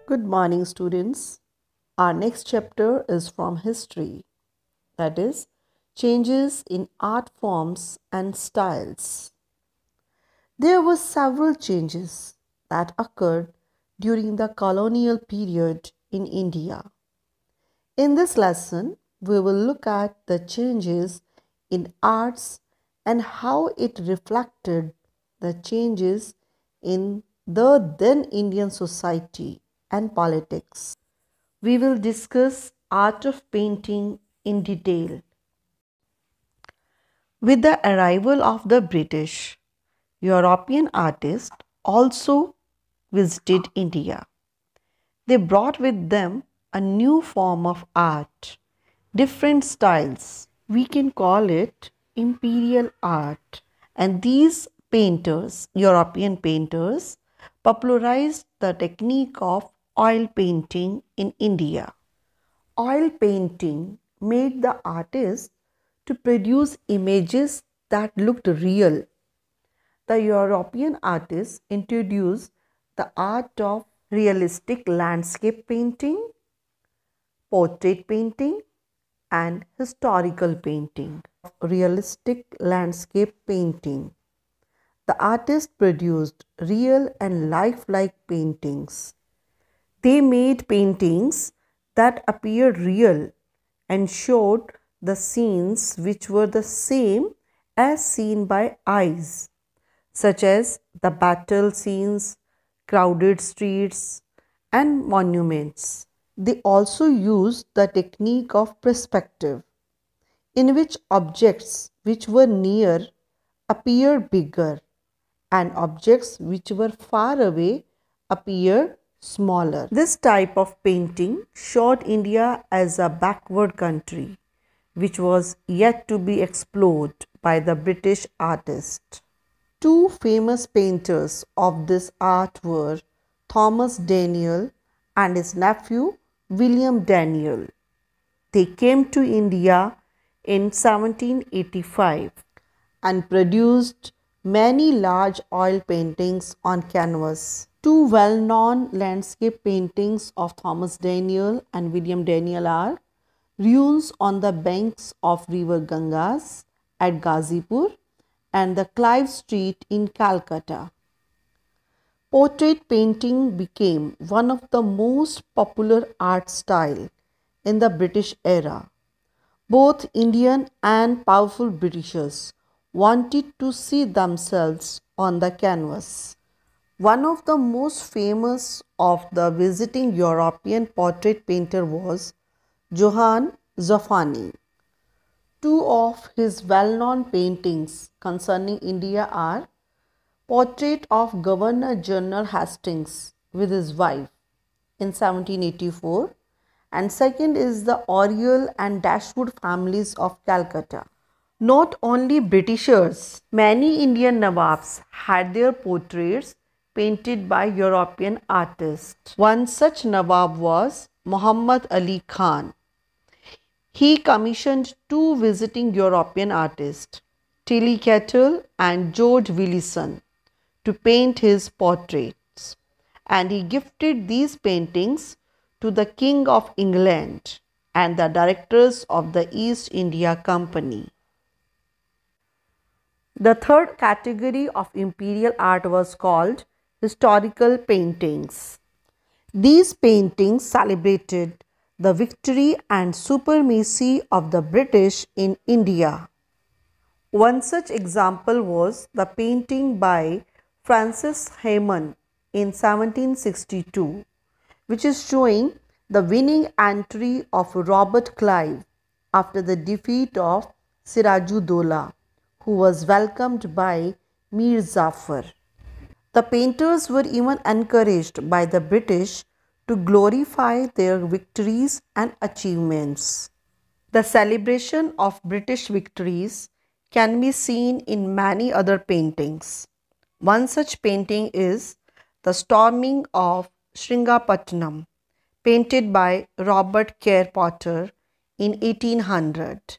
Good morning, students. Our next chapter is from history, that is, changes in art forms and styles. There were several changes that occurred during the colonial period in India. In this lesson, we will look at the changes in arts and how it reflected the changes in the then Indian society and politics. We will discuss art of painting in detail. With the arrival of the British, European artists also visited India. They brought with them a new form of art, different styles. We can call it Imperial Art. And these painters, European painters, popularized the technique of oil painting in India. Oil painting made the artist to produce images that looked real. The European artists introduced the art of realistic landscape painting, portrait painting, and historical painting. Realistic landscape painting. The artists produced real and lifelike paintings. They made paintings that appeared real and showed the scenes which were the same as seen by eyes, such as the battle scenes, crowded streets, and monuments. They also used the technique of perspective, in which objects which were near appeared bigger and objects which were far away appeared smaller. This type of painting showed India as a backward country, which was yet to be explored by the British artist. Two famous painters of this art were Thomas Daniel and his nephew William Daniel. They came to India in 1785 and produced many large oil paintings on canvas. Two well-known landscape paintings of Thomas Daniel and William Daniel are Ruins on the Banks of River Ganges at Ghazipur and the Clive Street in Calcutta. Portrait painting became one of the most popular art style in the British era. Both Indian and powerful Britishers wanted to see themselves on the canvas. One of the most famous of the visiting European portrait painter was Johann Zoffany. Two of his well-known paintings concerning India are Portrait of Governor-General Hastings with his wife in 1784 and second is the Oriel and Dashwood families of Calcutta. Not only Britishers, many Indian Nawabs had their portraits painted by European artists. One such Nawab was Muhammad Ali Khan. He commissioned two visiting European artists, Tilly Kettle and George Willison, to paint his portraits, and he gifted these paintings to the King of England and the directors of the East India Company. The third category of imperial art was called historical paintings. These paintings celebrated the victory and supremacy of the British in India. One such example was the painting by Francis Hayman in 1762, which is showing the winning entry of Robert Clive after the defeat of Sirajuddola, who was welcomed by Mir Jafar. The painters were even encouraged by the British to glorify their victories and achievements. The celebration of British victories can be seen in many other paintings. One such painting is The Storming of Sringapatnam, painted by Robert Kerr Potter in 1800.